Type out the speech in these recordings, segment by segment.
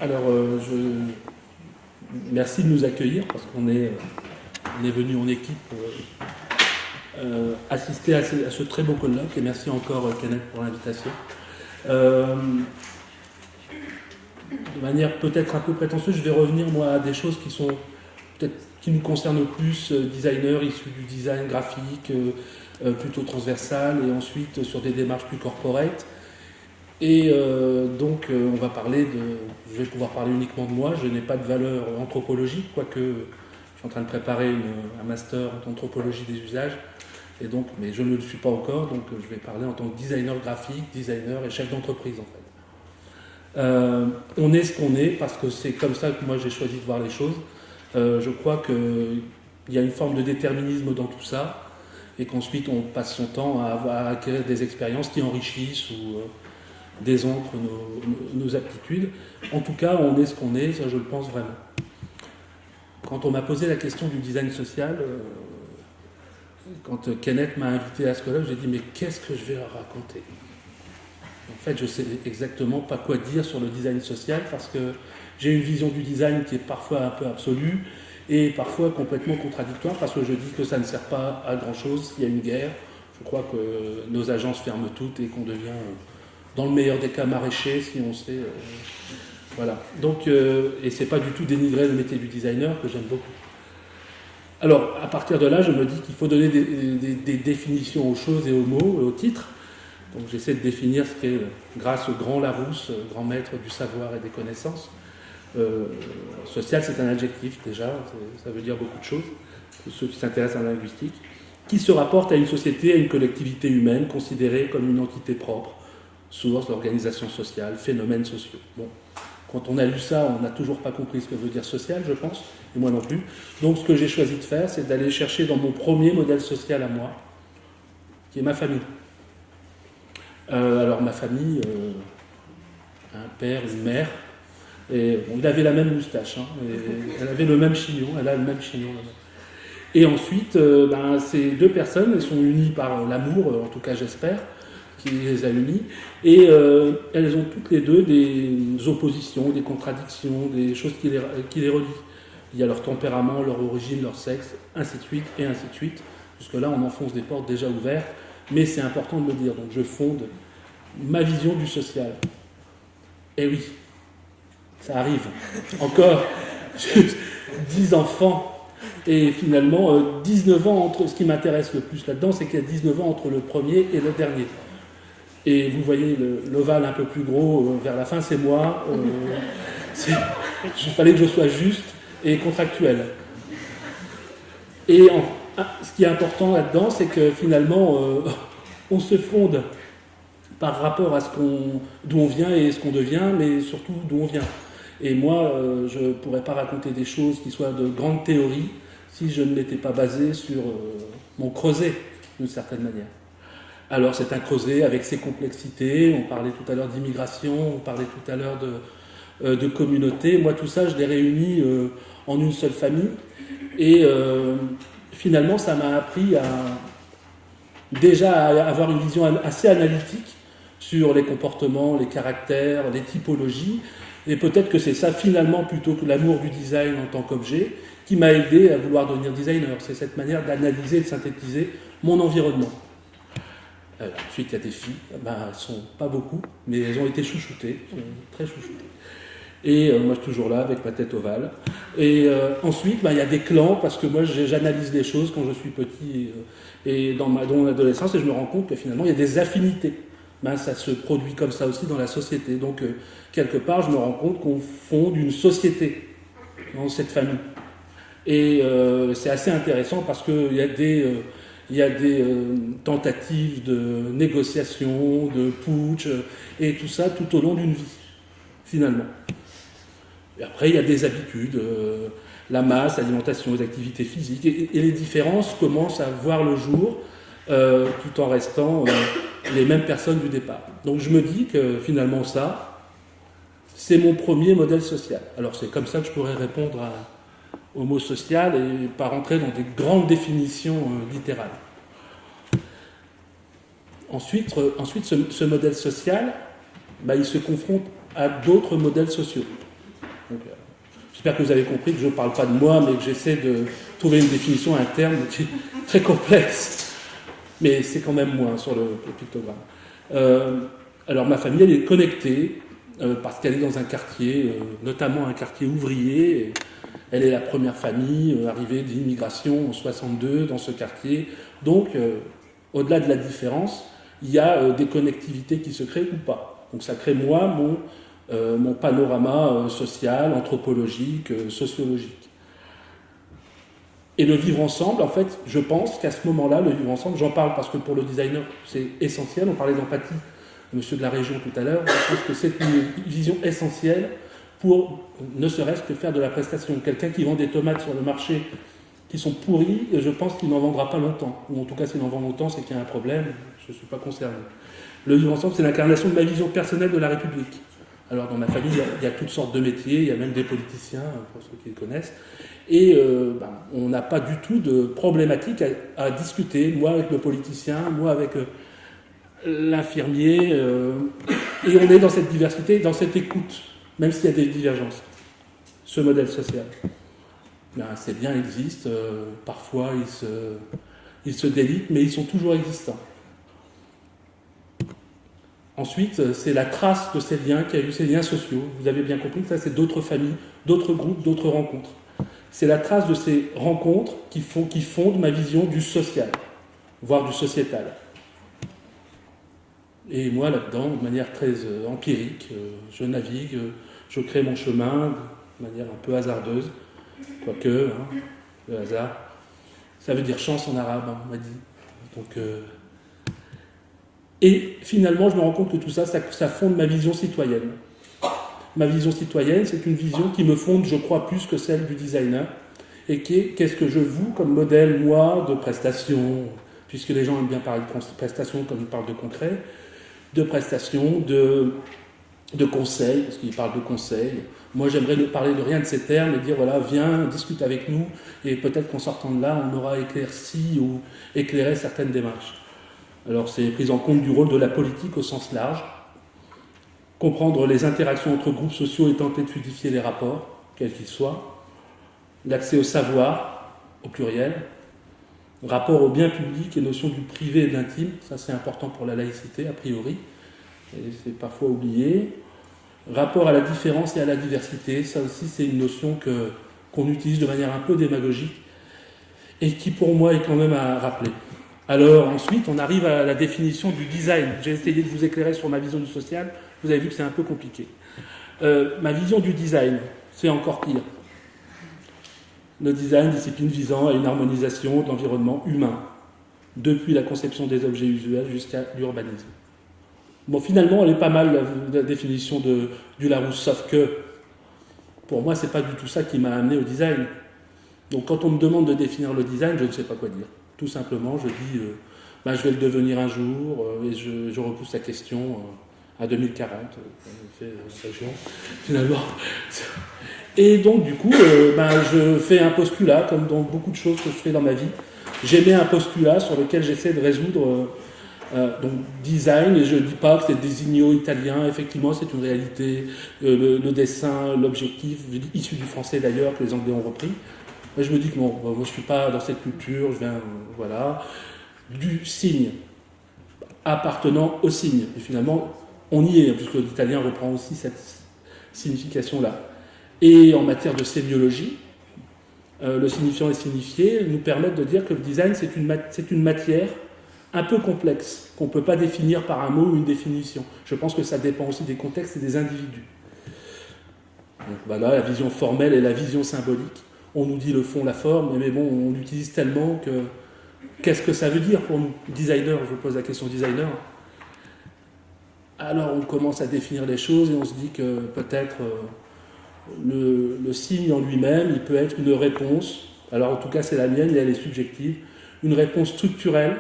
Alors, merci de nous accueillir parce qu'on est venu en équipe assister à ce très beau colloque et merci encore Kenneth pour l'invitation. De manière peut-être un peu prétentieuse, je vais revenir moi à des choses qui sont peut-être qui nous concernent plus, designers issus du design graphique, plutôt transversal, et ensuite sur des démarches plus corporate. Et donc on va parler je vais pouvoir parler uniquement de moi, je n'ai pas de valeur anthropologique, quoique je suis en train de préparer un master en anthropologie des usages, et donc, mais je ne le suis pas encore, donc je vais parler en tant que designer graphique, designer et chef d'entreprise en fait. On est ce qu'on est parce que c'est comme ça que moi j'ai choisi de voir les choses. Je crois qu'il y a une forme de déterminisme dans tout ça, et qu'ensuite on passe son temps à acquérir des expériences qui enrichissent ou désancrent nos aptitudes. En tout cas, on est ce qu'on est, ça je le pense vraiment. Quand on m'a posé la question du design social, quand Kenneth m'a invité à ce colloque, j'ai dit mais qu'est-ce que je vais leur raconter ? En fait, je ne sais exactement pas quoi dire sur le design social parce que j'ai une vision du design qui est parfois un peu absolue et parfois complètement contradictoire parce que je dis que ça ne sert pas à grand-chose s'il y a une guerre. Je crois que nos agences ferment toutes et qu'on devient, dans le meilleur des cas, maraîcher si on sait. Voilà. Donc, et c'est pas du tout dénigrer le métier du designer que j'aime beaucoup. Alors, à partir de là, je me dis qu'il faut donner des définitions aux choses et aux mots, et aux titres. Donc j'essaie de définir ce qu'est, grâce au grand Larousse, grand maître du savoir et des connaissances. Social, c'est un adjectif déjà, ça veut dire beaucoup de choses, pour ceux qui s'intéressent à la linguistique, qui se rapporte à une société, à une collectivité humaine, considérée comme une entité propre, source d'organisation sociale, phénomènes sociaux. Bon, quand on a lu ça, on n'a toujours pas compris ce que veut dire social, je pense, et moi non plus. Donc ce que j'ai choisi de faire, c'est d'aller chercher dans mon premier modèle social à moi, qui est ma famille. Alors ma famille, un père, une mère, et bon, il avait la même moustache, hein, elle avait le même chignon, elle a le même chignon. Et ensuite, ces deux personnes, elles sont unies par l'amour, en tout cas j'espère, qui les a unies, et elles ont toutes les deux des oppositions, des contradictions, des choses qui les relient. Il y a leur tempérament, leur origine, leur sexe, ainsi de suite, et ainsi de suite. Jusque-là, on enfonce des portes déjà ouvertes, mais c'est important de le dire. Donc je fonde ma vision du social. Et oui, ça arrive. Encore 10 enfants et finalement 19 ans entre... Ce qui m'intéresse le plus là-dedans, c'est qu'il y a 19 ans entre le premier et le dernier. Et vous voyez l'ovale un peu plus gros vers la fin, c'est moi. Il fallait que je sois juste et contractuel. Et ce qui est important là-dedans, c'est que finalement, on se fonde par rapport à d'où on vient et ce qu'on devient, mais surtout d'où on vient. Et moi, je ne pourrais pas raconter des choses qui soient de grandes théories si je ne m'étais pas basé sur mon creuset, d'une certaine manière. Alors c'est un creuset avec ses complexités, on parlait tout à l'heure d'immigration, on parlait tout à l'heure de communauté. Moi tout ça, je l'ai réuni en une seule famille. Et finalement, ça m'a appris déjà à avoir une vision assez analytique sur les comportements, les caractères, les typologies. Et peut-être que c'est ça, finalement, plutôt que l'amour du design en tant qu'objet, qui m'a aidé à vouloir devenir designer. C'est cette manière d'analyser et de synthétiser mon environnement. Ensuite, il y a des filles. Elles ne sont pas beaucoup, mais elles ont été chouchoutées, très chouchoutées. Et moi, je suis toujours là avec ma tête ovale. Et ensuite, il y a des clans, parce que moi, j'analyse les choses quand je suis petit et dans mon adolescence, et je me rends compte que finalement, il y a des affinités. Ça se produit comme ça aussi dans la société. Donc, quelque part, je me rends compte qu'on fonde une société dans cette famille. Et c'est assez intéressant parce qu'il y a des tentatives de négociation, de putsch, et tout ça tout au long d'une vie, finalement. Et après, il y a des habitudes, la masse, l'alimentation, les activités physiques, et les différences commencent à voir le jour tout en restant les mêmes personnes du départ. Donc je me dis que finalement ça, c'est mon premier modèle social. Alors c'est comme ça que je pourrais répondre au mot social et pas rentrer dans des grandes définitions littérales. Ensuite ce modèle social, il se confronte à d'autres modèles sociaux. Donc, j'espère que vous avez compris que je ne parle pas de moi, mais que j'essaie de trouver une définition, un terme qui est très complexe. Mais c'est quand même moi sur le pictogramme. Alors ma famille, elle est connectée parce qu'elle est dans un quartier, notamment un quartier ouvrier. Et elle est la première famille arrivée d'immigration en 62 dans ce quartier. Donc, au-delà de la différence, il y a des connectivités qui se créent ou pas. Donc ça crée moi mon panorama social, anthropologique, sociologique. Et le vivre ensemble, en fait, je pense qu'à ce moment-là, le vivre ensemble, j'en parle parce que pour le designer, c'est essentiel. On parlait d'empathie, monsieur de la région tout à l'heure. Je pense que c'est une vision essentielle pour ne serait-ce que faire de la prestation. Quelqu'un qui vend des tomates sur le marché qui sont pourries, je pense qu'il n'en vendra pas longtemps. Ou en tout cas, s'il en vend longtemps, c'est qu'il y a un problème. Je ne suis pas concerné. Le vivre ensemble, c'est l'incarnation de ma vision personnelle de la République. Alors, dans ma famille, il y a toutes sortes de métiers, il y a même des politiciens, pour ceux qui les connaissent. Et on n'a pas du tout de problématique à discuter, moi avec le politicien, moi avec l'infirmier. Et on est dans cette diversité, dans cette écoute, même s'il y a des divergences. Ce modèle social. Ces liens existent, parfois ils se délitent, mais ils sont toujours existants. Ensuite, c'est la trace de ces liens qui a eu ces liens sociaux. Vous avez bien compris que ça, c'est d'autres familles, d'autres groupes, d'autres rencontres. C'est la trace de ces rencontres qui fondent ma vision du social, voire du sociétal. Et moi, là-dedans, de manière très empirique, je navigue, je crée mon chemin de manière un peu hasardeuse, quoique, le hasard, ça veut dire chance en arabe, on m'a dit. Donc, et finalement, je me rends compte que tout ça, ça fonde ma vision citoyenne. Ma vision citoyenne, c'est une vision qui me fonde, je crois, plus que celle du designer, et qui est qu'est-ce que je voue comme modèle, moi, de prestation, puisque les gens aiment bien parler de prestation comme ils parlent de concret, de prestation, de conseils, parce qu'ils parlent de conseils. Moi, j'aimerais ne parler de rien de ces termes et dire, voilà, viens, discute avec nous, et peut-être qu'en sortant de là, on aura éclairci ou éclairé certaines démarches. Alors, c'est prise en compte du rôle de la politique au sens large, comprendre les interactions entre groupes sociaux et tenter de fluidifier les rapports, quels qu'ils soient, l'accès au savoir, au pluriel, rapport au bien public et notion du privé et de l'intime, ça c'est important pour la laïcité a priori, et c'est parfois oublié, rapport à la différence et à la diversité, ça aussi c'est une notion qu'on utilise de manière un peu démagogique, et qui pour moi est quand même à rappeler. Alors ensuite, on arrive à la définition du design. J'ai essayé de vous éclairer sur ma vision du social. Vous avez vu que c'est un peu compliqué. Ma vision du design, c'est encore pire. Le design, discipline visant à une harmonisation de l'environnement humain, depuis la conception des objets usuels jusqu'à l'urbanisme. Bon, finalement, elle est pas mal, la définition du Larousse, sauf que, pour moi, c'est pas du tout ça qui m'a amené au design. Donc quand on me demande de définir le design, je ne sais pas quoi dire. Tout simplement, je dis, je vais le devenir un jour, et je repousse la question à 2040, finalement. Et donc, du coup, je fais un postulat, comme dans beaucoup de choses que je fais dans ma vie. J'émets un postulat sur lequel j'essaie de résoudre donc design, et je ne dis pas que c'est désigno italien, effectivement, c'est une réalité, le dessin, l'objectif, issu du français d'ailleurs, que les Anglais ont repris. Je me dis que non, moi je ne suis pas dans cette culture, je viens, voilà, du signe, appartenant au signe. Et finalement, on y est, puisque l'italien reprend aussi cette signification-là. Et en matière de sémiologie, le signifiant et signifié nous permettent de dire que le design, c'est une matière un peu complexe, qu'on ne peut pas définir par un mot ou une définition. Je pense que ça dépend aussi des contextes et des individus. Donc voilà, la vision formelle et la vision symbolique. On nous dit le fond, la forme, mais bon, on l'utilise tellement que... Qu'est-ce que ça veut dire pour nous, designers? Je vous pose la question designer. Alors on commence à définir les choses et on se dit que peut-être le signe en lui-même, il peut être une réponse, alors en tout cas c'est la mienne et elle est subjective, une réponse structurelle,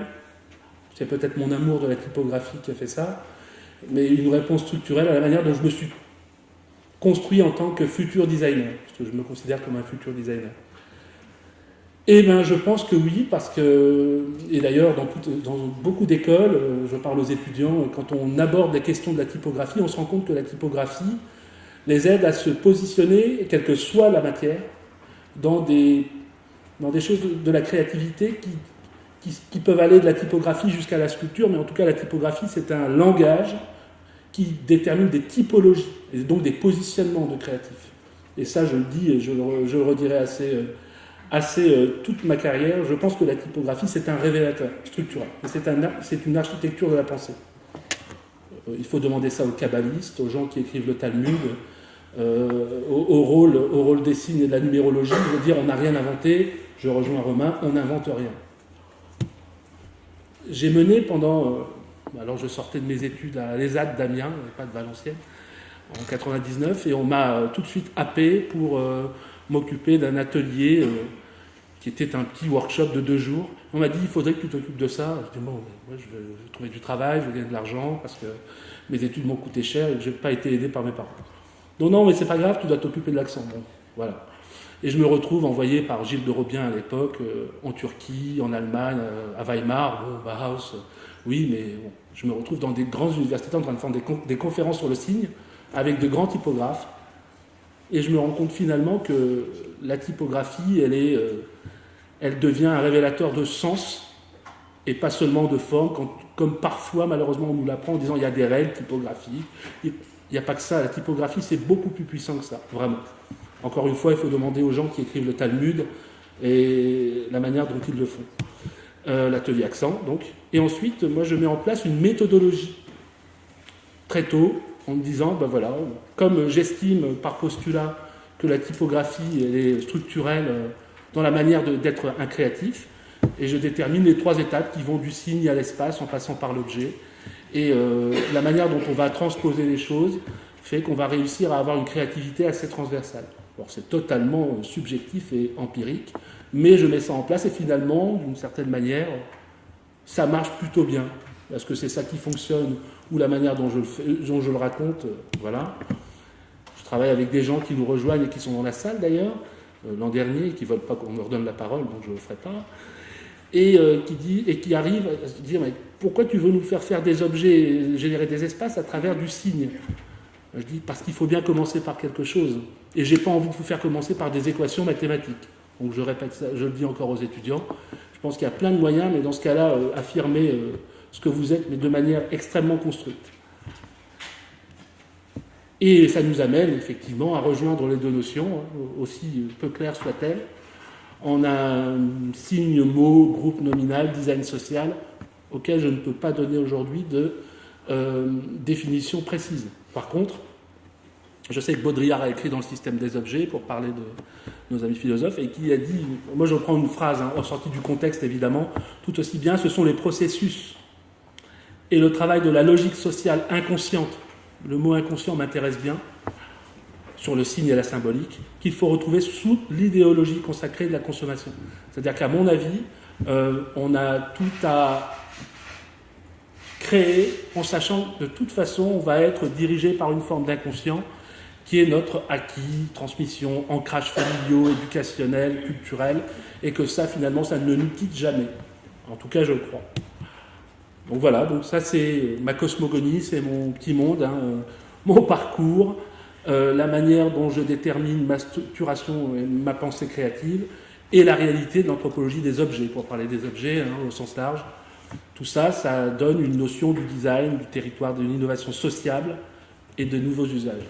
c'est peut-être mon amour de la typographie qui a fait ça, mais une réponse structurelle à la manière dont je me suis construit en tant que futur designer, parce que je me considère comme un futur designer. Eh bien, je pense que oui, parce que, et d'ailleurs, dans beaucoup d'écoles, je parle aux étudiants, et quand on aborde les questions de la typographie, on se rend compte que la typographie, les aide à se positionner, quelle que soit la matière, dans des choses de la créativité qui peuvent aller de la typographie jusqu'à la sculpture, mais en tout cas la typographie c'est un langage qui détermine des typologies, et donc des positionnements de créatifs. Et ça je le dis et je le redirai assez toute ma carrière, je pense que la typographie c'est un révélateur structurel, c'est une architecture de la pensée. Il faut demander ça aux kabbalistes, aux gens qui écrivent le Talmud, au rôle des signes et de la numérologie, je veux dire on n'a rien inventé, je rejoins Romain, on n'invente rien. J'ai mené pendant, alors je sortais de mes études à l'ESAT d'Amiens, pas de Valenciennes, en 99, et on m'a tout de suite happé pour m'occuper d'un atelier qui était un petit workshop de 2 jours. On m'a dit, il faudrait que tu t'occupes de ça. Je dis, bon, moi, je vais trouver du travail, je vais gagner de l'argent, parce que mes études m'ont coûté cher et que je n'ai pas été aidé par mes parents. Donc non, mais c'est pas grave, tu dois t'occuper de l'accent. Bon, voilà. Et je me retrouve envoyé par Gilles de Robien à l'époque, en Turquie, en Allemagne, à Weimar, bon, Bauhaus, oui, mais bon, je me retrouve dans des grandes universités en train de faire des conférences sur le signe, avec de grands typographes, et je me rends compte finalement que la typographie, elle devient un révélateur de sens, et pas seulement de forme, comme parfois, malheureusement, on nous l'apprend en disant il y a des règles typographiques. Il n'y a pas que ça, la typographie, c'est beaucoup plus puissant que ça, vraiment. Encore une fois, il faut demander aux gens qui écrivent le Talmud et la manière dont ils le font. L'atelier accent, donc. Et ensuite, moi, je mets en place une méthodologie très tôt, en me disant, ben voilà, comme j'estime par postulat que la typographie elle est structurelle dans la manière d'être un créatif, et je détermine les 3 étapes qui vont du signe à l'espace en passant par l'objet. Et la manière dont on va transposer les choses fait qu'on va réussir à avoir une créativité assez transversale. Alors c'est totalement subjectif et empirique, mais je mets ça en place et finalement, d'une certaine manière, ça marche plutôt bien. Parce que c'est ça qui fonctionne, ou la manière dont je le raconte, voilà. Je travaille avec des gens qui nous rejoignent et qui sont dans la salle d'ailleurs, l'an dernier, et qui ne veulent pas qu'on leur donne la parole, donc je ne le ferai pas. Et qui arrive à se dire mais pourquoi tu veux nous faire des objets, générer des espaces à travers du signe? Je dis parce qu'il faut bien commencer par quelque chose. Et j'ai pas envie de vous faire commencer par des équations mathématiques. Donc je répète ça, je le dis encore aux étudiants. Je pense qu'il y a plein de moyens, mais dans ce cas-là, affirmer ce que vous êtes, mais de manière extrêmement construite. Et ça nous amène effectivement à rejoindre les 2 notions, aussi peu claires soient-elles. On a un signe, mot, groupe nominal, design social, auquel je ne peux pas donner aujourd'hui de définition précise. Par contre, je sais que Baudrillard a écrit dans le système des objets pour parler de nos amis philosophes et qui a dit, moi je reprends une phrase, sortie du contexte évidemment, tout aussi bien, ce sont les processus et le travail de la logique sociale inconsciente, le mot inconscient m'intéresse bien, sur le signe et la symbolique, qu'il faut retrouver sous l'idéologie consacrée de la consommation. C'est-à-dire qu'à mon avis, on a tout à créer en sachant que de toute façon, on va être dirigé par une forme d'inconscient qui est notre acquis, transmission, ancrage familiaux, éducationnel, culturel, et que ça, finalement, ça ne nous quitte jamais. En tout cas, je le crois. Donc voilà, donc ça, c'est ma cosmogonie, c'est mon petit monde, mon parcours, la manière dont je détermine ma structuration et ma pensée créative, et la réalité de l'anthropologie des objets, pour parler des objets au sens large. Tout ça, ça donne une notion du design, du territoire, de l'innovation sociable et de nouveaux usages.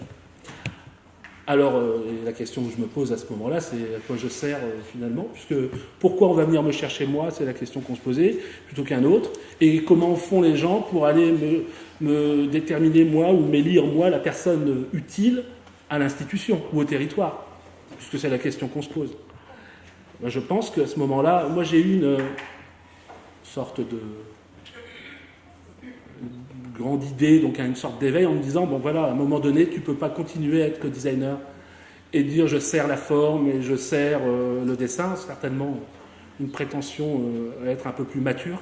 Alors, la question que je me pose à ce moment-là, c'est à quoi je sers finalement, puisque pourquoi on va venir me chercher moi, c'est la question qu'on se posait, plutôt qu'un autre, et comment font les gens pour aller me déterminer moi ou m'élire moi la personne utile à l'institution ou au territoire, puisque c'est la question qu'on se pose. Ben, je pense qu'à ce moment-là, moi j'ai eu une sorte de grande idée, donc une sorte d'éveil en me disant, bon voilà, à un moment donné, tu ne peux pas continuer à être que designer et dire je sers la forme et je sers le dessin, certainement une prétention à être un peu plus mature,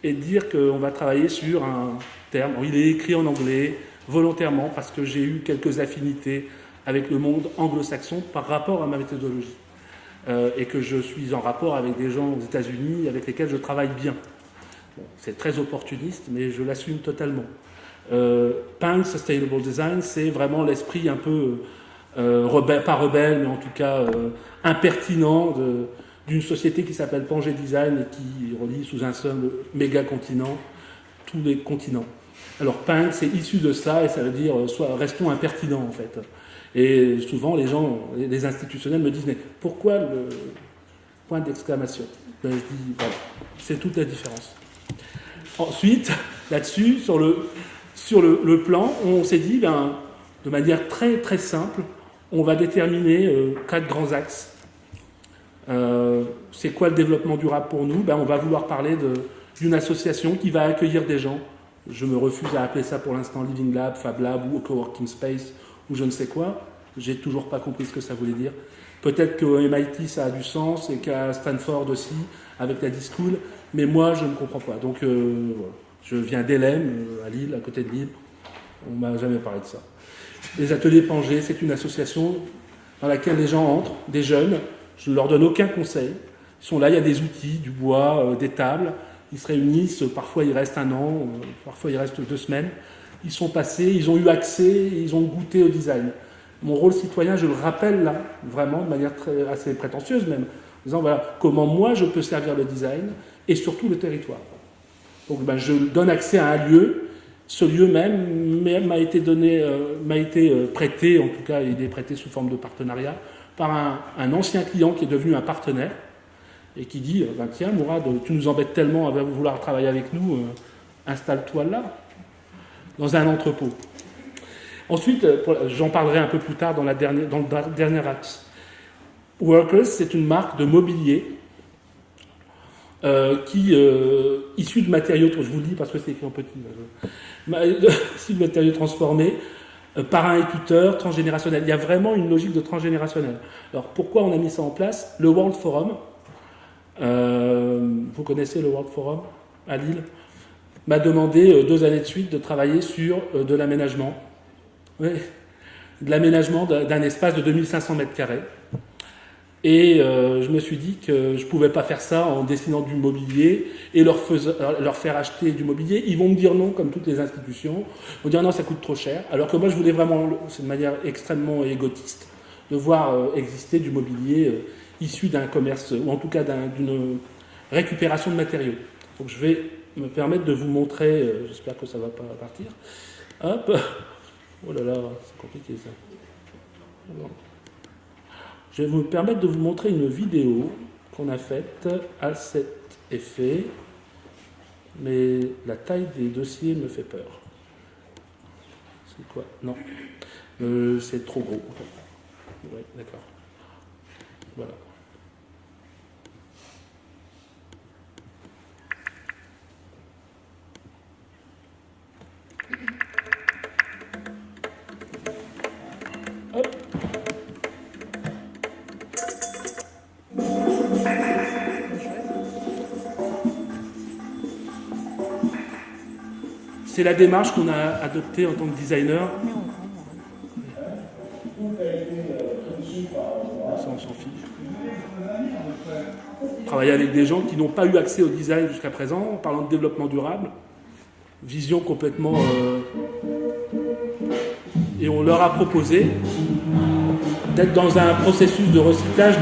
et dire qu'on va travailler sur un terme, il est écrit en anglais, volontairement, parce que j'ai eu quelques affinités avec le monde anglo-saxon par rapport à ma méthodologie, et que je suis en rapport avec des gens aux États-Unis avec lesquels je travaille bien. Bon, c'est très opportuniste, mais je l'assume totalement. Punk Sustainable Design, c'est vraiment l'esprit un peu rebelle, pas rebelle, mais en tout cas impertinent d'une société qui s'appelle Pangea Design et qui relie sous un seul méga continent tous les continents. Alors Punk, c'est issu de ça et ça veut dire restons impertinents en fait. Et souvent les gens, les institutionnels me disent mais pourquoi le point d'exclamation? Ben, je dis voilà, c'est toute la différence. Ensuite, là-dessus, sur le plan, on s'est dit ben, de manière très très simple, on va déterminer 4 grands axes. C'est quoi le développement durable pour nous? Ben, on va vouloir parler d'une association qui va accueillir des gens. Je me refuse à appeler ça pour l'instant Living Lab, Fab Lab ou Coworking Space ou je ne sais quoi. J'ai toujours pas compris ce que ça voulait dire. Peut-être qu'au MIT ça a du sens et qu'à Stanford aussi, avec la D-School, mais moi je ne comprends pas. Donc voilà. Je viens d'Elem, à Lille, à côté de Lille. On m'a jamais parlé de ça. Les ateliers Pangea, c'est une association dans laquelle les gens entrent, des jeunes. Je ne leur donne aucun conseil. Ils sont là, il y a des outils, du bois, des tables. Ils se réunissent, parfois ils restent 1 an, parfois ils restent 2 semaines. Ils sont passés, ils ont eu accès, ils ont goûté au design. Mon rôle citoyen, je le rappelle là, vraiment de manière assez prétentieuse même, en disant voilà comment moi je peux servir le design et surtout le territoire. Donc ben, je donne accès à un lieu. Ce lieu même m'a été prêté, en tout cas il est prêté sous forme de partenariat, par un ancien client qui est devenu un partenaire et qui dit ben, tiens Mourad, tu nous embêtes tellement à vouloir travailler avec nous, installe-toi là, dans un entrepôt. Ensuite, j'en parlerai un peu plus tard dans le dernier axe. Workers, c'est une marque de mobilier issu de matériaux, je vous le dis parce que c'est écrit en petit, issu de matériaux transformés, parrain et tuteur, transgénérationnel. Il y a vraiment une logique de transgénérationnel. Alors pourquoi on a mis ça en place? Le World Forum, vous connaissez le World Forum à Lille, m'a demandé 2 années de suite de travailler sur de l'aménagement. Oui, de l'aménagement d'un espace de 2500 mètres carrés. Et je me suis dit que je ne pouvais pas faire ça en dessinant du mobilier et leur faire acheter du mobilier. Ils vont me dire non, comme toutes les institutions. Ils vont dire non, ça coûte trop cher. Alors que moi, je voulais vraiment, c'est de manière extrêmement égotiste, de voir exister du mobilier issu d'un commerce, ou en tout cas d'une récupération de matériaux. Donc je vais me permettre de vous montrer, j'espère que ça ne va pas partir. Hop. Oh là là, c'est compliqué ça. Alors, je vais me permettre de vous montrer une vidéo qu'on a faite à cet effet, mais la taille des dossiers me fait peur. C'est quoi? Non, c'est trop gros. Oui, d'accord. Voilà. Hop. C'est la démarche qu'on a adoptée en tant que designer. Ça, on s'en fiche. Travailler avec des gens qui n'ont pas eu accès au design jusqu'à présent, en parlant de développement durable, vision complètement... Et on leur a proposé d'être dans un processus de recyclage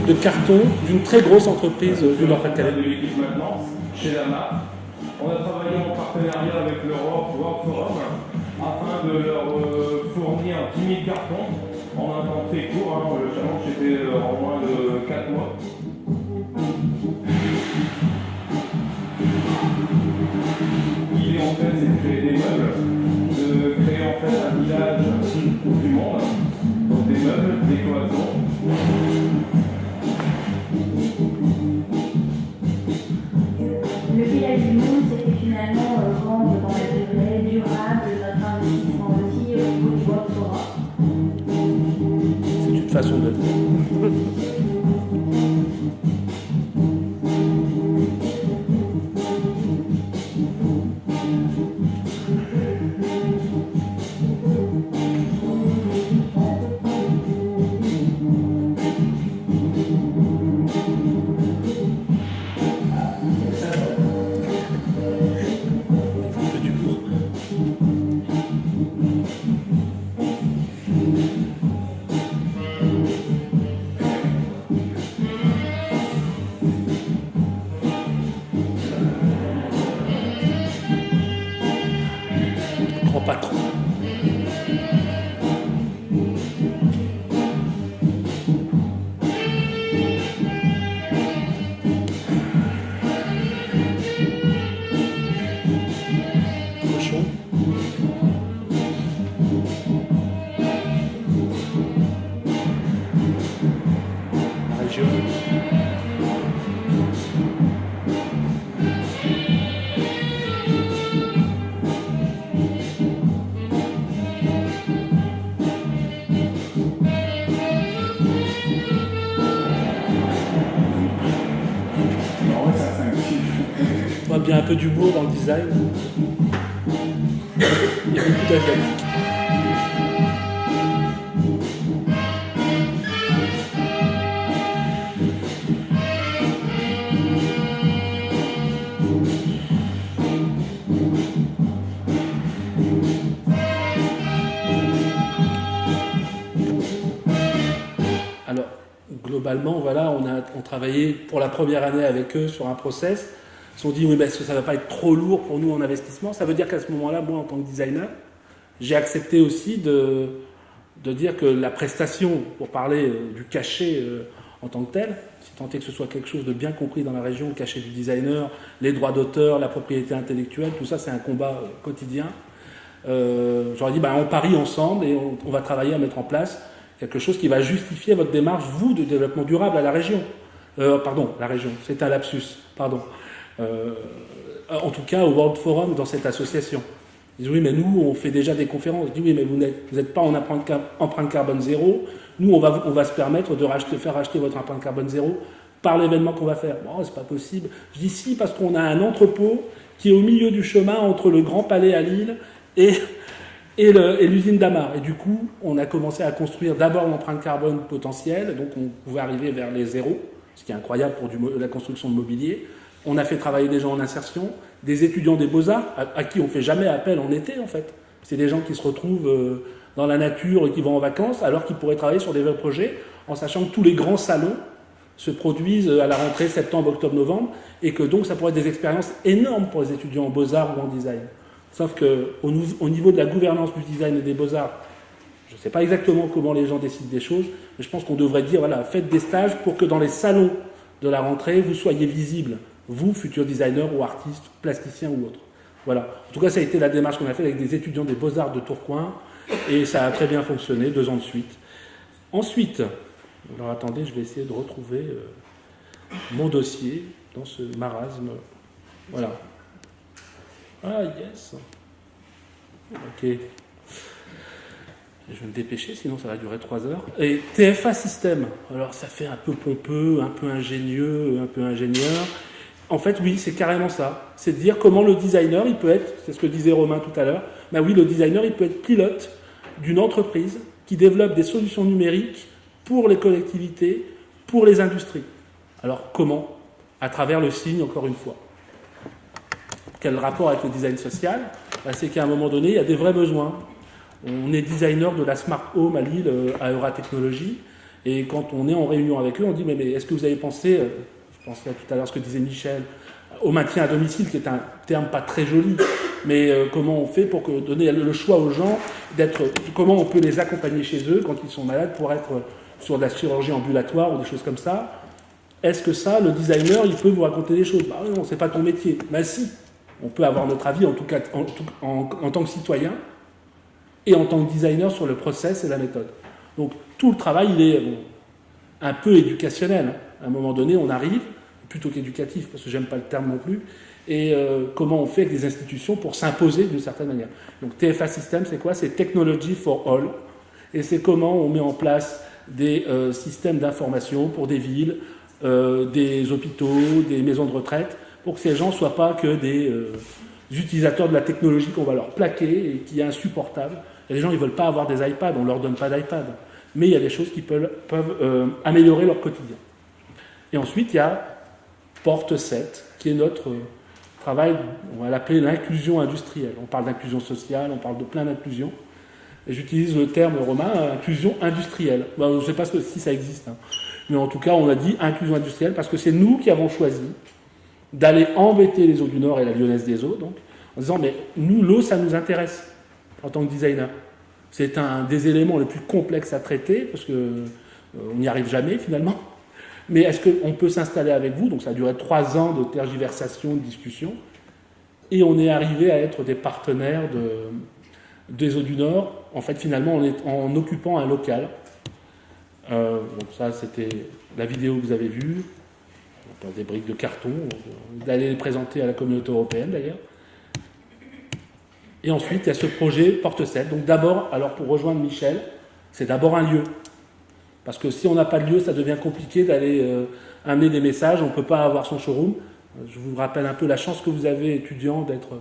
de carton d'une très grosse entreprise du Nord-Pas-de-Calais. Chez Lama. On a travaillé en partenariat avec l'Europe World Forum afin de leur fournir 10 000 cartons en un temps très court. Le challenge était en moins de 4 mois. L'idée en fait c'est de créer des meubles, de créer en fait un village du monde, donc des meubles, des cloisons. Le village du monde, c'était finalement rendre dans la durée durable notre investissement aussi au niveau du World Forum. C'est une façon d'être. a un peu d'humour dans le design. Il y a beaucoup d'asiatiques. Alors, globalement, voilà, on travaillait pour la première année avec eux sur un process. Ils se sont dit, oui, mais est-ce que ça ne va pas être trop lourd pour nous en investissement? Ça veut dire qu'à ce moment-là, moi, en tant que designer, j'ai accepté aussi de dire que la prestation, pour parler du cachet en tant que tel, si tant est que ce soit quelque chose de bien compris dans la région, le cachet du designer, les droits d'auteur, la propriété intellectuelle, tout ça, c'est un combat quotidien. J'aurais dit, on parie ensemble et on va travailler à mettre en place quelque chose qui va justifier votre démarche, vous, de développement durable à la région. La région, c'est un lapsus, pardon. En tout cas, au World Forum, dans cette association. Ils disent, oui, mais nous, on fait déjà des conférences. Je dis, oui, mais vous n'êtes pas en empreinte carbone zéro. Nous, on va se permettre de faire racheter votre empreinte carbone zéro par l'événement qu'on va faire. Bon, c'est pas possible. Je dis, si, parce qu'on a un entrepôt qui est au milieu du chemin entre le Grand Palais à Lille et l'usine d'Amar. Et du coup, on a commencé à construire d'abord l'empreinte carbone potentielle, donc on pouvait arriver vers les zéros, ce qui est incroyable pour la construction de mobilier. On a fait travailler des gens en insertion, des étudiants des Beaux-Arts, à qui on ne fait jamais appel en été, en fait. C'est des gens qui se retrouvent dans la nature et qui vont en vacances, alors qu'ils pourraient travailler sur des vrais projets, en sachant que tous les grands salons se produisent à la rentrée septembre, octobre, novembre, et que donc ça pourrait être des expériences énormes pour les étudiants en Beaux-Arts ou en design. Sauf qu'au niveau de la gouvernance du design et des Beaux-Arts, je ne sais pas exactement comment les gens décident des choses, mais je pense qu'on devrait dire, voilà, faites des stages pour que dans les salons de la rentrée, vous soyez visibles, vous, futurs designers ou artistes, plasticiens ou autres. Voilà. En tout cas, ça a été la démarche qu'on a faite avec des étudiants des Beaux-Arts de Tourcoing, et ça a très bien fonctionné, 2 ans de suite. Ensuite, alors attendez, je vais essayer de retrouver mon dossier dans ce marasme. Voilà. Ah, yes. Ok. Je vais me dépêcher, sinon ça va durer 3 heures. Et TFA System. Alors, ça fait un peu pompeux, un peu ingénieux, un peu ingénieur. En fait, oui, c'est carrément ça. C'est de dire comment le designer, il peut être, c'est ce que disait Romain tout à l'heure, oui, le designer, il peut être pilote d'une entreprise qui développe des solutions numériques pour les collectivités, pour les industries. Alors, comment? À travers le signe, encore une fois. Quel rapport avec le design social? C'est qu'à un moment donné, il y a des vrais besoins. On est designer de la Smart Home à Lille, à Euratechnologie, et quand on est en réunion avec eux, on dit mais est-ce que vous avez pensé, je pensais tout à l'heure ce que disait Michel, au maintien à domicile, qui est un terme pas très joli, mais comment on fait pour donner le choix aux gens comment on peut les accompagner chez eux quand ils sont malades pour être sur de la chirurgie ambulatoire ou des choses comme ça. Est-ce que ça, le designer, il peut vous raconter des choses? Non, c'est pas ton métier. Si. On peut avoir notre avis, en tout cas en tant que citoyen et en tant que designer sur le process et la méthode. Donc tout le travail, il est un peu éducationnel. À un moment donné, on arrive, plutôt qu'éducatif, parce que j'aime pas le terme non plus, et comment on fait avec des institutions pour s'imposer d'une certaine manière. Donc TFA System, c'est quoi? C'est Technology for All. Et c'est comment on met en place des systèmes d'information pour des villes, des hôpitaux, des maisons de retraite, pour que ces gens ne soient pas que des utilisateurs de la technologie qu'on va leur plaquer et qui est insupportable. Et les gens, ils ne veulent pas avoir des iPads, on ne leur donne pas d'iPad. Mais il y a des choses qui peuvent améliorer leur quotidien. Et ensuite, il y a Porte 7, qui est notre travail, on va l'appeler l'inclusion industrielle. On parle d'inclusion sociale, on parle de plein d'inclusions. Et j'utilise le terme romain, inclusion industrielle. Je ne sais pas si ça existe, hein. Mais en tout cas, on a dit inclusion industrielle parce que c'est nous qui avons choisi d'aller embêter les eaux du Nord et la Lyonnaise des Eaux, donc, en disant, mais nous, l'eau, ça nous intéresse en tant que designer. C'est un des éléments les plus complexes à traiter, parce qu'on n'y arrive jamais, finalement. Mais est-ce qu'on peut s'installer avec vous? Donc ça a duré 3 ans de tergiversation, de discussion, et on est arrivé à être des partenaires des Eaux du Nord, en fait, finalement, en occupant un local. Donc ça, c'était la vidéo que vous avez vue. Des briques de carton, d'aller les présenter à la communauté européenne d'ailleurs. Et ensuite, il y a ce projet Porte 7. Donc d'abord, alors pour rejoindre Michel, c'est d'abord un lieu. Parce que si on n'a pas de lieu, ça devient compliqué d'aller amener des messages, on ne peut pas avoir son showroom. Je vous rappelle un peu la chance que vous avez, étudiants, d'être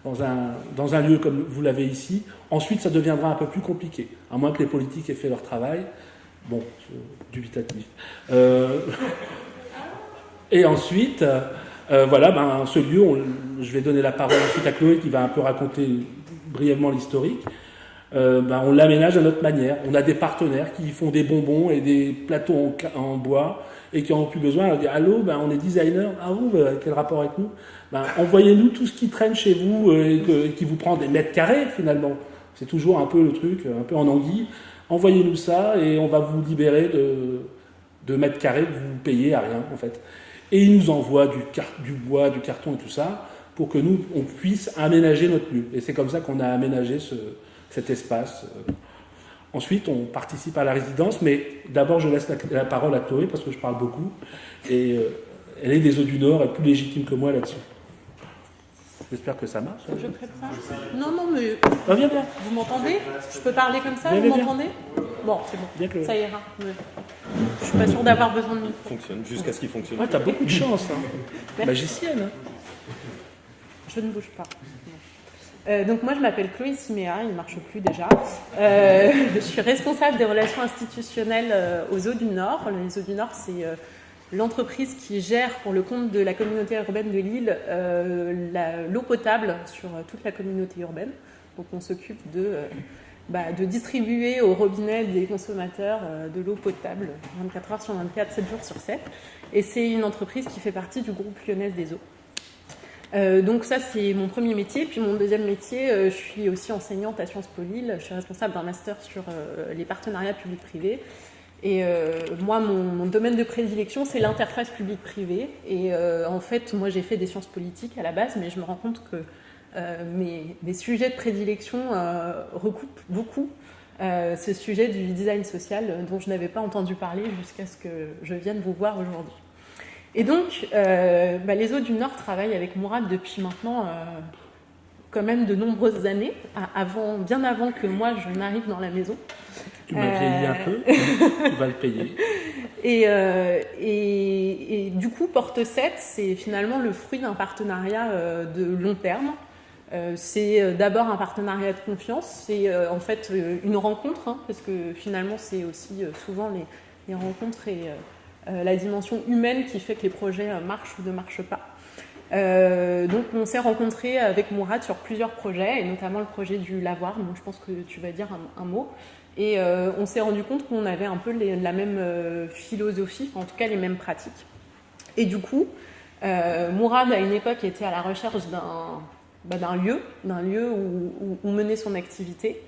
dans un lieu comme vous l'avez ici. Ensuite, ça deviendra un peu plus compliqué, à moins que les politiques aient fait leur travail. Bon, dubitatif. Et ensuite, voilà, ce lieu, je vais donner la parole ensuite à Chloé qui va un peu raconter brièvement l'historique. On l'aménage à notre manière. On a des partenaires qui font des bonbons et des plateaux en bois et qui n'ont plus besoin. On dit allô, on est designer. Ah vous, quel rapport avec nous? Envoyez-nous tout ce qui traîne chez vous et qui vous prend des mètres carrés finalement. C'est toujours un peu le truc, un peu en anguille. Envoyez-nous ça et on va vous libérer de mètres carrés que vous payez à rien en fait. Et ils nous envoient du bois, du carton et tout ça pour que nous, on puisse aménager notre lieu. Et c'est comme ça qu'on a aménagé cet espace. Ensuite, on participe à la résidence, mais d'abord, je laisse la parole à Chloé parce que je parle beaucoup. Et elle est des Eaux du Nord, elle est plus légitime que moi là-dessus. J'espère que ça marche. Je prépare. Non, mais viens. Vous m'entendez? Je peux parler comme ça? Viens. Vous m'entendez? Bon, c'est bon. Bien, Chloé. Ça ira. Je suis pas sûre d'avoir besoin de micro. Fonctionne, jusqu'à ce qu'il fonctionne. Ouais, t'as beaucoup de chance. Merci. Magicienne. Je ne bouge pas. Donc moi je m'appelle Chloé Siméa, il ne marche plus déjà. Je suis responsable des relations institutionnelles aux Eaux du Nord. Les Eaux du Nord, c'est l'entreprise qui gère pour le compte de la communauté urbaine de Lille l'eau potable sur toute la communauté urbaine. Donc on s'occupe de distribuer au robinet des consommateurs de l'eau potable 24 heures sur 24, 7 jours sur 7. Et c'est une entreprise qui fait partie du groupe Lyonnaise des Eaux. Donc ça, c'est mon premier métier. Puis mon deuxième métier, je suis aussi enseignante à Sciences Po Lille. Je suis responsable d'un master sur les partenariats publics-privés. Et moi, mon domaine de prédilection, c'est l'interface public-privé. Et en fait, moi, j'ai fait des sciences politiques à la base, mais je me rends compte que mes sujets de prédilection recoupent beaucoup ce sujet du design social dont je n'avais pas entendu parler jusqu'à ce que je vienne vous voir aujourd'hui. Et donc, les Eaux du Nord travaillent avec Mourad depuis maintenant quand même de nombreuses années, bien avant que moi je n'arrive dans la maison. Tu m'as vieilli un peu, tu vas le payer. Et du coup, Porte 7, c'est finalement le fruit d'un partenariat de long terme. C'est d'abord un partenariat de confiance, c'est en fait une rencontre, parce que finalement c'est aussi souvent les rencontres et la dimension humaine qui fait que les projets marchent ou ne marchent pas. Donc on s'est rencontrés avec Mourad sur plusieurs projets, et notamment le projet du lavoir, dont je pense que tu vas dire un mot. Et on s'est rendu compte qu'on avait un peu la même philosophie, en tout cas les mêmes pratiques. Et du coup, Mourad à une époque était à la recherche d'un lieu où mener son activité.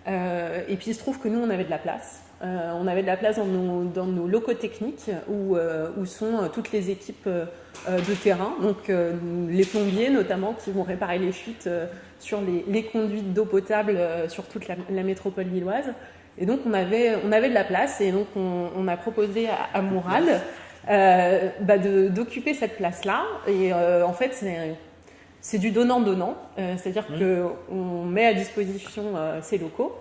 Et puis il se trouve que nous on avait de la place. On avait de la place dans nos locaux techniques où sont toutes les équipes de terrain, donc les plombiers notamment qui vont réparer les fuites sur les conduites d'eau potable sur toute la métropole lilloise. Et donc on avait de la place, et donc on a proposé à Mourad d'occuper cette place-là. Et en fait c'est du donnant-donnant, c'est-à-dire qu'on met à disposition ces locaux.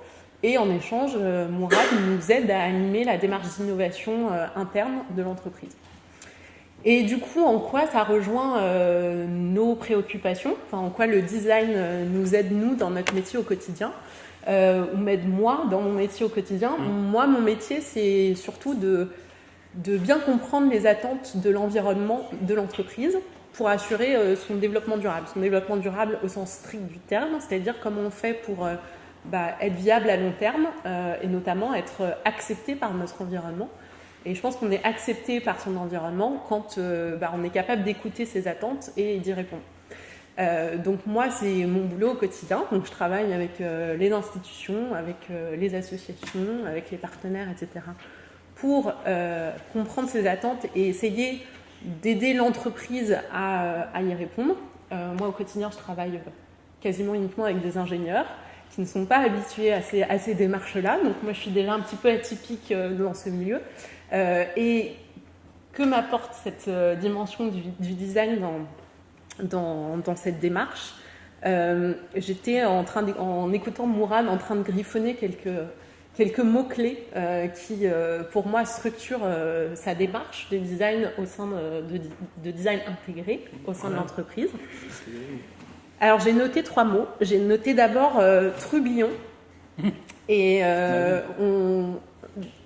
Et en échange, Mourad nous aide à animer la démarche d'innovation interne de l'entreprise. Et du coup, en quoi ça rejoint nos préoccupations, en quoi le design nous aide, nous, dans notre métier au quotidien, ou m'aide moi dans mon métier au quotidien. Moi, mon métier, c'est surtout de bien comprendre les attentes de l'environnement de l'entreprise pour assurer son développement durable. Son développement durable au sens strict du terme, c'est-à-dire comment on fait pour être viable à long terme et notamment être accepté par notre environnement. Et je pense qu'on est accepté par son environnement quand on est capable d'écouter ses attentes et d'y répondre. Donc moi, c'est mon boulot au quotidien. Donc je travaille avec les institutions, avec les associations, avec les partenaires, etc. pour comprendre ses attentes et essayer d'aider l'entreprise à y répondre. Moi, au quotidien, je travaille quasiment uniquement avec des ingénieurs qui ne sont pas habitués à ces démarches-là. Donc moi, je suis déjà un petit peu atypique dans ce milieu. Et que m'apporte cette dimension du design dans cette démarche? J'étais en écoutant Mourad en train de griffonner quelques mots-clés qui, pour moi, structurent sa démarche de design au sein de design intégré au sein de l'entreprise. Alors, j'ai noté 3 mots. J'ai noté d'abord trublion. Et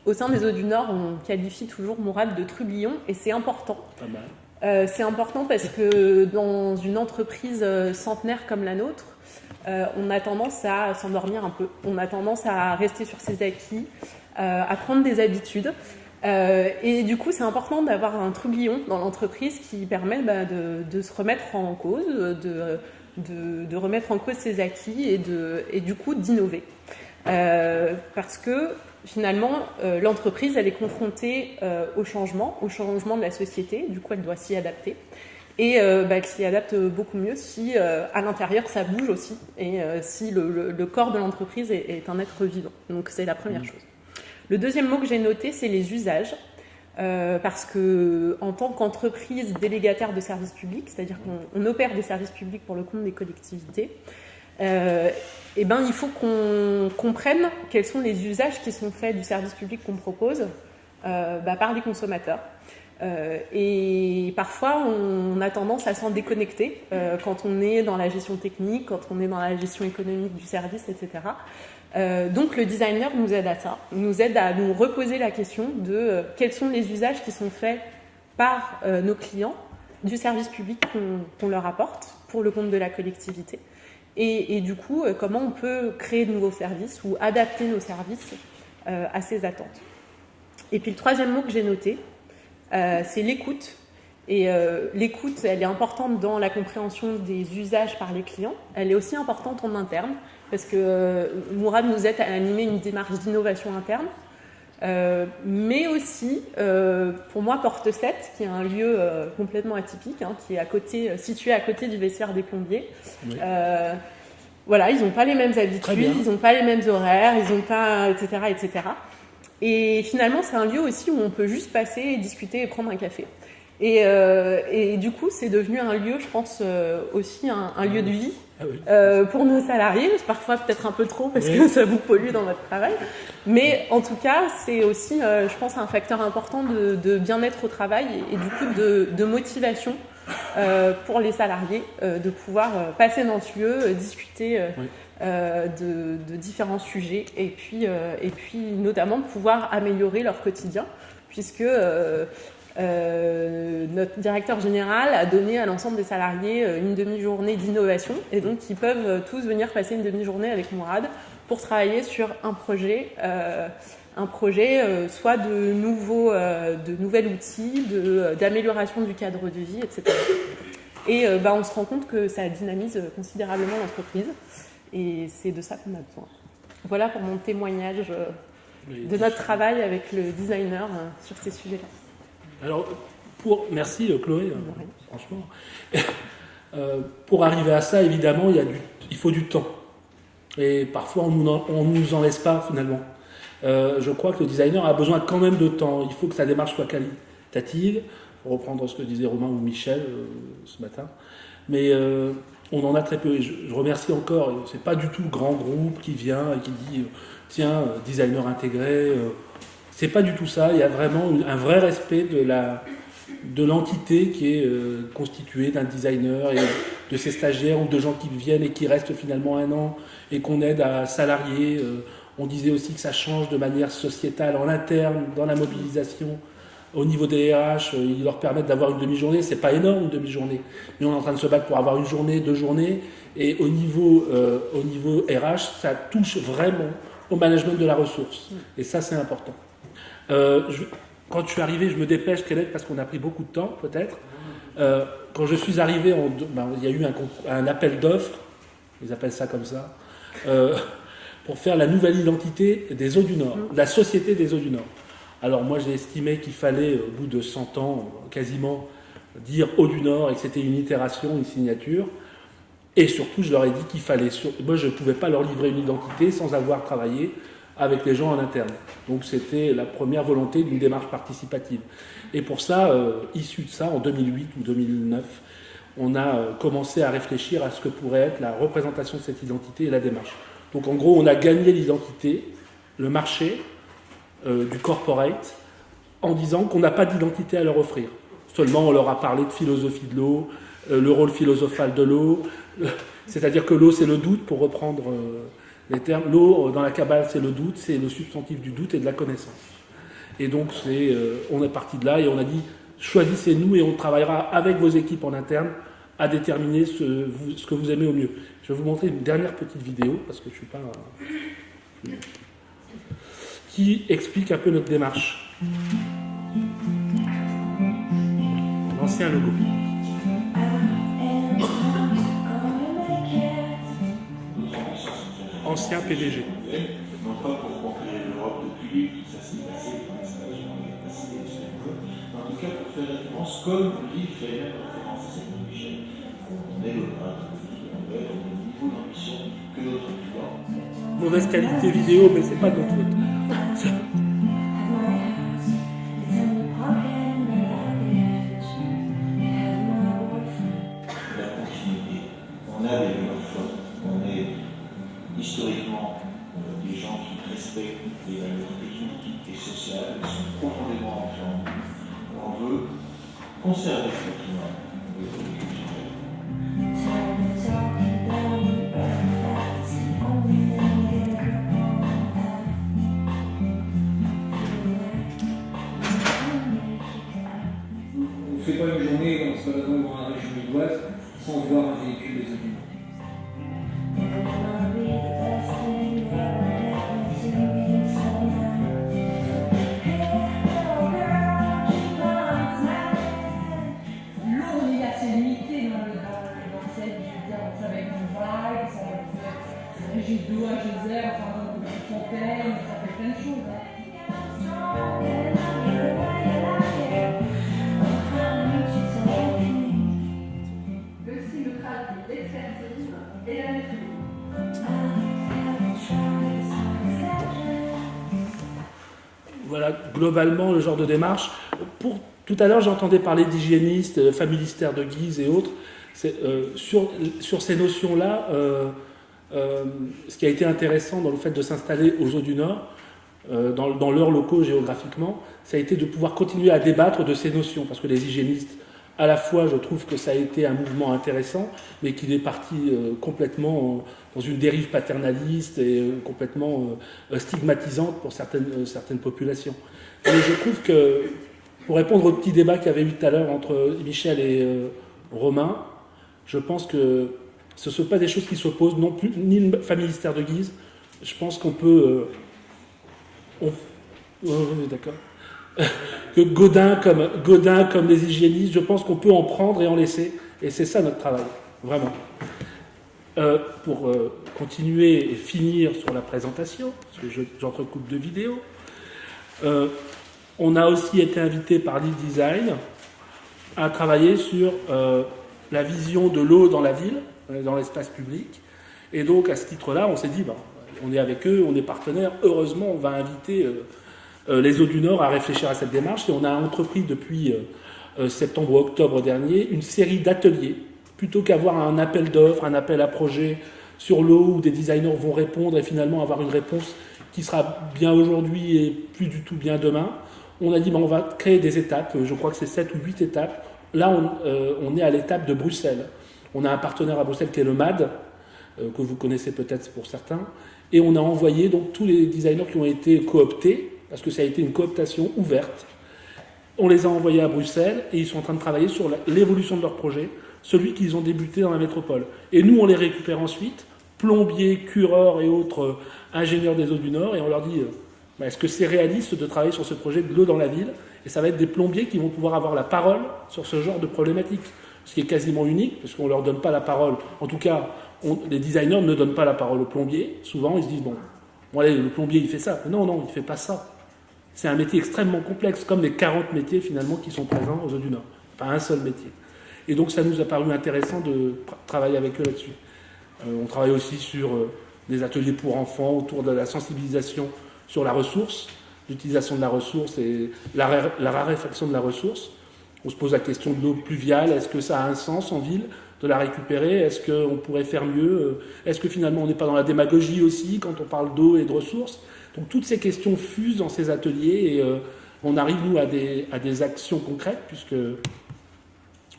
au sein des Eaux du Nord, on qualifie toujours Mourad de trublion, et c'est important. Pas mal. C'est important parce que dans une entreprise centenaire comme la nôtre, on a tendance à s'endormir un peu, on a tendance à rester sur ses acquis, à prendre des habitudes. Et du coup, c'est important d'avoir un trublion dans l'entreprise qui permet de se remettre en cause, de remettre en cause ses acquis et du coup d'innover. Parce que finalement, l'entreprise, elle est confrontée au changement de la société, du coup, elle doit s'y adapter. Et elle s'y adapte beaucoup mieux si à l'intérieur ça bouge aussi et si le corps de l'entreprise est un être vivant. Donc c'est la première chose. Le deuxième mot que j'ai noté, c'est les usages. Parce que en tant qu'entreprise délégataire de services publics, c'est-à-dire qu'on opère des services publics pour le compte des collectivités, il faut qu'on comprenne quels sont les usages qui sont faits du service public qu'on propose par les consommateurs. Et parfois, on a tendance à s'en déconnecter quand on est dans la gestion technique, quand on est dans la gestion économique du service, etc. Donc le designer nous aide à ça, nous aide à nous reposer la question de quels sont les usages qui sont faits par nos clients du service public qu'on leur apporte pour le compte de la collectivité. Et du coup, comment on peut créer de nouveaux services ou adapter nos services à ces attentes. Et puis le troisième mot que j'ai noté, c'est l'écoute. Et l'écoute, elle est importante dans la compréhension des usages par les clients. Elle est aussi importante en interne, parce que Mourad nous aide à animer une démarche d'innovation interne. Mais aussi, pour moi, Porte 7, qui est un lieu complètement atypique, qui est situé à côté du vestiaire des plombiers. Oui. Voilà, ils n'ont pas les mêmes habitudes, ils n'ont pas les mêmes horaires, ils n'ont pas, etc., etc. Et finalement, c'est un lieu aussi où on peut juste passer et discuter et prendre un café. Et du coup, c'est devenu un lieu, je pense, aussi un lieu de vie pour nos salariés. Parfois, peut-être un peu trop parce que ça vous pollue dans votre travail. Mais en tout cas, c'est aussi, je pense, un facteur important de bien-être au travail et du coup de motivation pour les salariés de pouvoir passer dans ce lieu, discuter de différents sujets et puis notamment de pouvoir améliorer leur quotidien puisque notre directeur général a donné à l'ensemble des salariés une demi-journée d'innovation et donc ils peuvent tous venir passer une demi-journée avec Mourad pour travailler sur un projet soit de nouvel outil, d'amélioration du cadre de vie, etc. Et on se rend compte que ça dynamise considérablement l'entreprise et c'est de ça qu'on a besoin. Voilà pour mon témoignage de notre travail avec le designer sur ces sujets-là. Alors, merci Chloé, franchement. Pour arriver à ça, évidemment, il faut du temps. Et parfois, on nous en laisse pas finalement. Je crois que le designer a besoin quand même de temps. Il faut que sa démarche soit qualitative, pour reprendre ce que disait Romain ou Michel ce matin. Mais on en a très peu. Et je remercie encore, c'est pas du tout le grand groupe qui vient et qui dit tiens, designer intégré. C'est pas du tout ça. Il y a vraiment un vrai respect de l'entité qui est constituée d'un designer et de ses stagiaires ou de gens qui viennent et qui restent finalement 1 an et qu'on aide à salarier. On disait aussi que ça change de manière sociétale en interne, dans la mobilisation. Au niveau des RH, ils leur permettent d'avoir une demi-journée. C'est pas énorme une demi-journée, mais on est en train de se battre pour avoir 1 journée, 2 journées. Et au niveau RH, ça touche vraiment au management de la ressource. Et ça, c'est important. Quand je suis arrivé, je me dépêche, Kenneth, parce qu'on a pris beaucoup de temps, peut-être. Quand je suis arrivé, il y a eu un appel d'offres, ils appellent ça comme ça, pour faire la nouvelle identité des Eaux du Nord, la Société des Eaux du Nord. Alors moi, j'ai estimé qu'il fallait, au bout de 100 ans, quasiment, dire Eaux du Nord et que c'était une itération, une signature. Et surtout, je leur ai dit qu'il fallait... Moi, je ne pouvais pas leur livrer une identité sans avoir travaillé avec les gens en interne. Donc c'était la première volonté d'une démarche participative. Et pour ça, issu de ça, en 2008 ou 2009, on a commencé à réfléchir à ce que pourrait être la représentation de cette identité et la démarche. Donc en gros, on a gagné l'identité le marché du corporate en disant qu'on n'a pas d'identité à leur offrir. Seulement, on leur a parlé de philosophie de l'eau, le rôle philosophal de l'eau, c'est-à-dire que l'eau, c'est le doute, pour reprendre les termes. L'eau, dans la Kabbale, c'est le doute, c'est le substantif du doute et de la connaissance. Et donc, on est parti de là et on a dit, choisissez-nous et on travaillera avec vos équipes en interne à déterminer ce que vous aimez au mieux. Je vais vous montrer une dernière petite vidéo, parce que je ne suis pas... qui explique un peu notre démarche. L'ancien logo. Ancien PDG. Non pas pour conquérir l'Europe depuis, ça s'est passé, ça va jamais passer, en tout cas pour faire référence, comme l'île fait même référence à cette Michel. On est le bras on est au niveau d'ambition que notre client. Mauvaise qualité vidéo, mais c'est pas de notre faute. La continuité. On a des valeurs fortes. On est historiquement des gens qui respectent les valeurs techniques et sociales, qui sont profondément ancrées en nous. On veut conserver ce climat culturel. On ne fait pas une journée dans ce salon dans la région lilloise sans voir un véhicule des Audinons. L'eau, il est assez limité dans cette, je veux dire, ça va être une vague, ça va être un jet d'eau, un geyser, enfin, une fontaine, ça fait plein de choses. Le simulcrate, l'expertise et la maîtrise. Voilà, globalement, le genre de démarche. Tout à l'heure, j'entendais parler d'hygiénistes, familistères de Guise et autres. Sur ces notions-là, ce qui a été intéressant dans le fait de s'installer aux eaux du Nord, dans leurs locaux géographiquement, ça a été de pouvoir continuer à débattre de ces notions. Parce que les hygiénistes, à la fois, je trouve que ça a été un mouvement intéressant, mais qu'il est parti complètement dans une dérive paternaliste et complètement stigmatisante pour certaines populations. Et je trouve que, pour répondre au petit débat qu'il y avait eu tout à l'heure entre Michel et Romain, je pense que ce ne sont pas des choses qui s'opposent, non plus, ni le familistère de Guise. Je pense qu'on peut... d'accord. Que Gaudin comme les hygiénistes, je pense qu'on peut en prendre et en laisser. Et c'est ça notre travail, vraiment. Pour continuer et finir sur la présentation, parce que j'entrecoupe deux vidéos, on a aussi été invité par Lille Design à travailler sur la vision de l'eau dans la ville, dans l'espace public. Et donc, à ce titre-là, on s'est dit, on est avec eux, on est partenaires, heureusement, on va inviter les Eaux du Nord à réfléchir à cette démarche. Et on a entrepris depuis septembre ou octobre dernier une série d'ateliers, plutôt qu'avoir un appel d'offres, un appel à projet sur l'eau où des designers vont répondre et finalement avoir une réponse qui sera bien aujourd'hui et plus du tout bien demain. On a dit, on va créer des étapes, je crois que c'est 7 ou 8 étapes. Là, on est à l'étape de Bruxelles. On a un partenaire à Bruxelles qui est le MAD, que vous connaissez peut-être pour certains, et on a envoyé donc tous les designers qui ont été cooptés, parce que ça a été une cooptation ouverte. On les a envoyés à Bruxelles et ils sont en train de travailler sur l'évolution de leur projet, celui qu'ils ont débuté dans la métropole. Et nous, on les récupère ensuite, plombiers, cureurs et autres ingénieurs des eaux du Nord, et on leur dit est-ce que c'est réaliste de travailler sur ce projet de l'eau dans la ville? Et ça va être des plombiers qui vont pouvoir avoir la parole sur ce genre de problématique, ce qui est quasiment unique, parce qu'on ne leur donne pas la parole. En tout cas, les designers ne donnent pas la parole aux plombiers. Souvent, ils se disent bon allez, le plombier, il fait ça. Mais non, il ne fait pas ça. C'est un métier extrêmement complexe, comme les 40 métiers finalement qui sont présents aux eaux du Nord. Pas un seul métier. Et donc, ça nous a paru intéressant de travailler avec eux là-dessus. On travaille aussi sur des ateliers pour enfants autour de la sensibilisation sur la ressource, l'utilisation de la ressource et la raréfaction de la ressource. On se pose la question de l'eau pluviale. Est-ce que ça a un sens en ville de la récupérer? Est-ce qu'on pourrait faire mieux? Est-ce que finalement on n'est pas dans la démagogie aussi quand on parle d'eau et de ressources? Donc toutes ces questions fusent dans ces ateliers et on arrive, nous, à des actions concrètes, puisque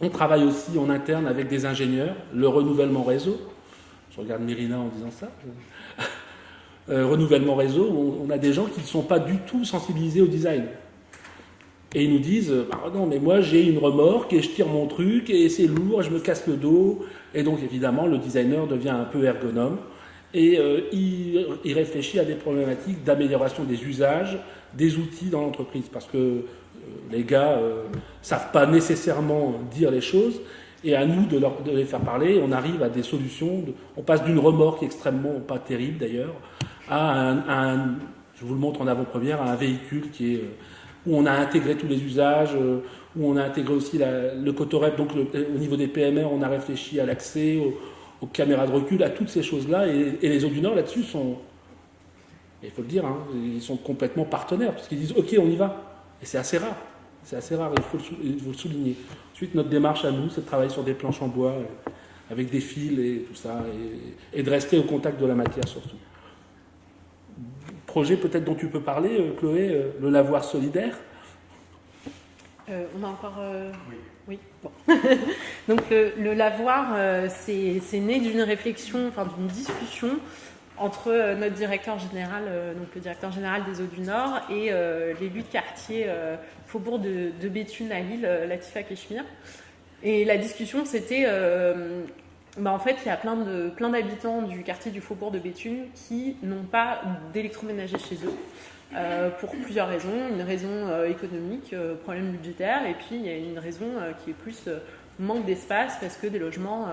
on travaille aussi en interne avec des ingénieurs, le renouvellement réseau. Je regarde Myrina en disant ça. Renouvellement réseau, on a des gens qui ne sont pas du tout sensibilisés au design. Et ils nous disent, non, mais moi j'ai une remorque et je tire mon truc et c'est lourd, je me casse le dos. Et donc évidemment, le designer devient un peu ergonome et il réfléchit à des problématiques d'amélioration des usages, des outils dans l'entreprise. Parce que les gars savent pas nécessairement dire les choses et à nous de les faire parler. On arrive à des solutions. On passe d'une remorque extrêmement pas terrible d'ailleurs à je vous le montre en avant-première, à un véhicule qui est où on a intégré tous les usages, où on a intégré aussi le cotorep, donc au niveau des PMR, on a réfléchi à l'accès, aux caméras de recul, à toutes ces choses-là, et les Eaux du Nord là-dessus sont, il faut le dire, hein, ils sont complètement partenaires, parce qu'ils disent ok, on y va, et c'est assez rare, il faut le souligner. Ensuite, notre démarche à nous, c'est de travailler sur des planches en bois, avec des fils et tout ça, et de rester au contact de la matière surtout. Projet peut-être dont tu peux parler, Chloé, le lavoir solidaire. On a encore... Oui. Bon. Donc le lavoir, c'est né d'une réflexion, enfin d'une discussion entre notre directeur général, donc le directeur général des Eaux du Nord, et l'élu de quartier Faubourg de Béthune à Lille, Latifa Keshmir. Et la discussion, c'était... en fait, il y a plein d'habitants du quartier du Faubourg de Béthune qui n'ont pas d'électroménager chez eux, pour plusieurs raisons. Une raison économique, problème budgétaire, et puis il y a une raison qui est plus manque d'espace, parce que des logements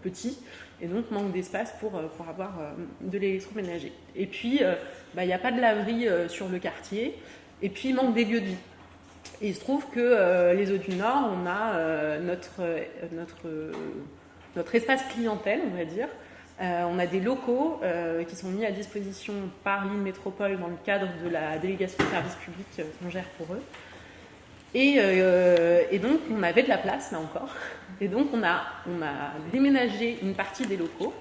petits, et donc manque d'espace pour avoir de l'électroménager. Et puis, il n'y a pas de laverie sur le quartier, et puis manque des lieux de vie. Et il se trouve que les Eaux du Nord, on a notre espace clientèle, on va dire. On a des locaux qui sont mis à disposition par Lille Métropole dans le cadre de la délégation de services publics qu'on gère pour eux. Et donc, on avait de la place, là encore. Et donc, on a déménagé une partie des locaux,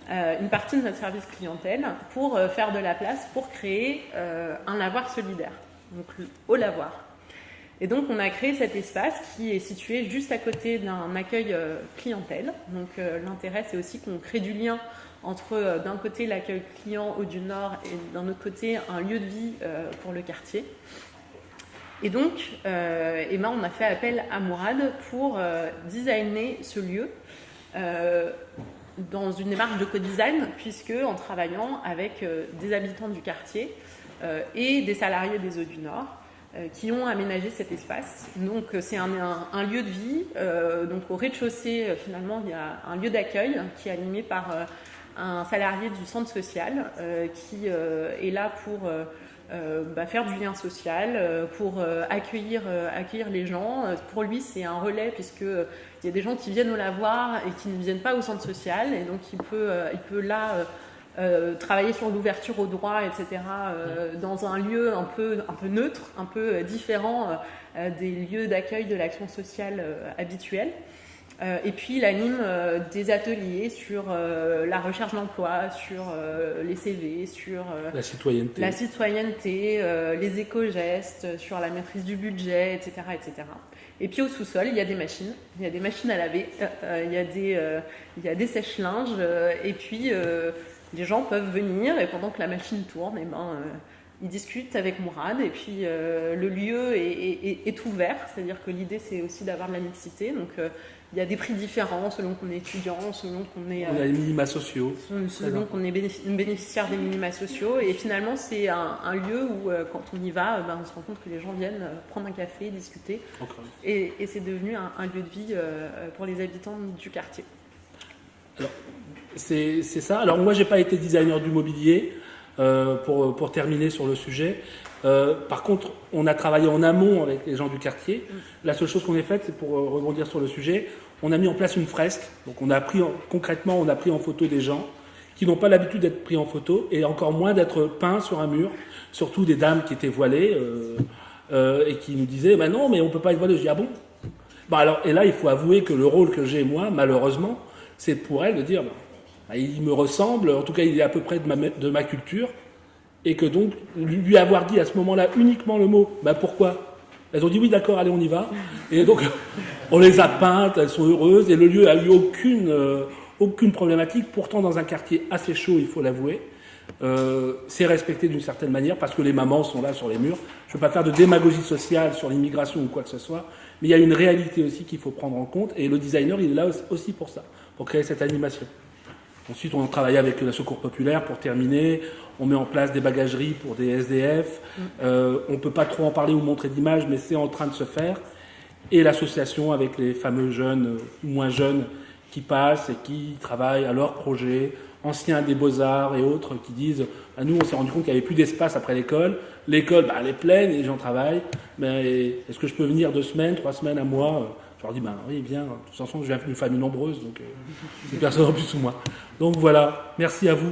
une partie de notre service clientèle, pour faire de la place, pour créer un lavoir solidaire, donc au lavoir. Et donc, on a créé cet espace qui est situé juste à côté d'un accueil clientèle. Donc, l'intérêt, c'est aussi qu'on crée du lien entre, d'un côté, l'accueil client Eaux du Nord et d'un autre côté, un lieu de vie pour le quartier. Et donc, on a fait appel à Mourad pour designer ce lieu dans une démarche de co-design, puisque en travaillant avec des habitants du quartier et des salariés des Eaux du Nord, qui ont aménagé cet espace. Donc c'est un lieu de vie. Donc au rez-de-chaussée, finalement, il y a un lieu d'accueil qui est animé par un salarié du centre social qui est là pour faire du lien social, pour accueillir les gens. Pour lui, c'est un relais, puisqu'il y a des gens qui viennent au lavoir et qui ne viennent pas au centre social, et donc il peut là travailler sur l'ouverture au droit, etc., dans un lieu un peu neutre, un peu différent des lieux d'accueil de l'action sociale habituelle. Et puis il anime des ateliers sur la recherche d'emploi, sur les CV, sur la citoyenneté, les éco-gestes, sur la maîtrise du budget, etc., etc. Et puis au sous-sol, il y a des machines à laver, il y a des sèche-linges, et puis les gens peuvent venir, et pendant que la machine tourne, ils discutent avec Mourad, et puis le lieu est ouvert, c'est-à-dire que l'idée, c'est aussi d'avoir de la mixité. Donc il y a des prix différents selon qu'on est étudiant, selon qu'on est... on a les minima sociaux. Selon qu'on est bénéficiaire des minima sociaux. Et finalement, c'est un lieu où, quand on y va, on se rend compte que les gens viennent prendre un café, discuter. Et c'est devenu un lieu de vie pour les habitants du quartier. Alors, c'est ça. Alors moi, j'ai pas été designer du mobilier, pour terminer sur le sujet. Par contre, on a travaillé en amont avec les gens du quartier. La seule chose qu'on ait faite, c'est pour rebondir sur le sujet, on a mis en place une fresque. Donc on a pris en photo des gens qui n'ont pas l'habitude d'être pris en photo, et encore moins d'être peints sur un mur, surtout des dames qui étaient voilées et qui nous disaient non, mais on peut pas être voilé. Je dis ah bon. Et là, il faut avouer que le rôle que j'ai moi, malheureusement, c'est pour elle de dire il me ressemble, en tout cas il est à peu près de ma culture. Et que donc, lui avoir dit à ce moment-là uniquement le mot « bah pourquoi ?» Elles ont dit « oui d'accord, allez on y va ». Et donc, on les a peintes, elles sont heureuses, et le lieu a eu aucune problématique. Pourtant, dans un quartier assez chaud, il faut l'avouer, c'est respecté d'une certaine manière, parce que les mamans sont là sur les murs. Je ne veux pas faire de démagogie sociale sur l'immigration ou quoi que ce soit, mais il y a une réalité aussi qu'il faut prendre en compte, et le designer, il est là aussi pour ça, pour créer cette animation. Ensuite, on travaille avec la Secours Populaire pour terminer. On met en place des bagageries pour des SDF. On ne peut pas trop en parler ou montrer d'images, mais c'est en train de se faire. Et l'association avec les fameux jeunes ou moins jeunes qui passent et qui travaillent à leurs projets, anciens des Beaux-Arts et autres, qui disent « Nous, on s'est rendu compte qu'il n'y avait plus d'espace après l'école. L'école, elle est pleine et les gens travaillent. Mais est-ce que je peux venir 2 semaines, 3 semaines, un mois ?» Je leur dis, oui, viens. De toute façon, je viens d'une famille nombreuse, donc c'est personne en plus ou moi. Donc voilà, merci à vous.